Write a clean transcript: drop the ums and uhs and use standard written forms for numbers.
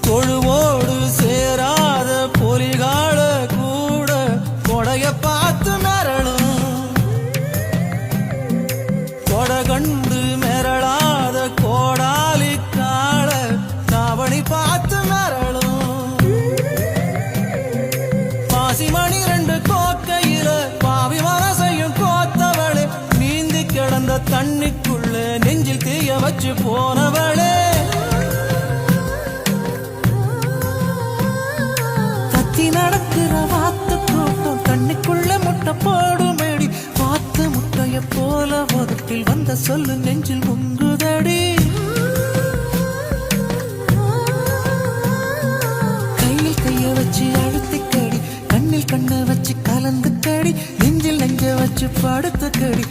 தொழுவோடு சேராத பொலிகால கூட கொடைய பார்த்து மிரளும். கொடை கண்டு மிரளாத கோடாலி கால தாவணி பார்த்து மிரளும். பாசிமணி 2 கோக்கையில பாவி மனசையும் கோத்தவளே, நீந்தி கிடந்த தண்ணிக்குள்ள நெஞ்சில் தீய வச்சு போனவளே. நடக்கிற வாத்து கூட்டம் தண்ணிக்குள்ள முட்டை போடுமேடி, வாத்து முட்டைய போல ஒருத்தில் வந்த சொல்லு நெஞ்சில் முங்குதடி. கையில் கைய வச்சு அழுத்திக்கடி, கண்ணில் கண்ணை வச்சு கலந்து கடி, நெஞ்சில் நெஞ்ச வச்சு படுத்து கடி.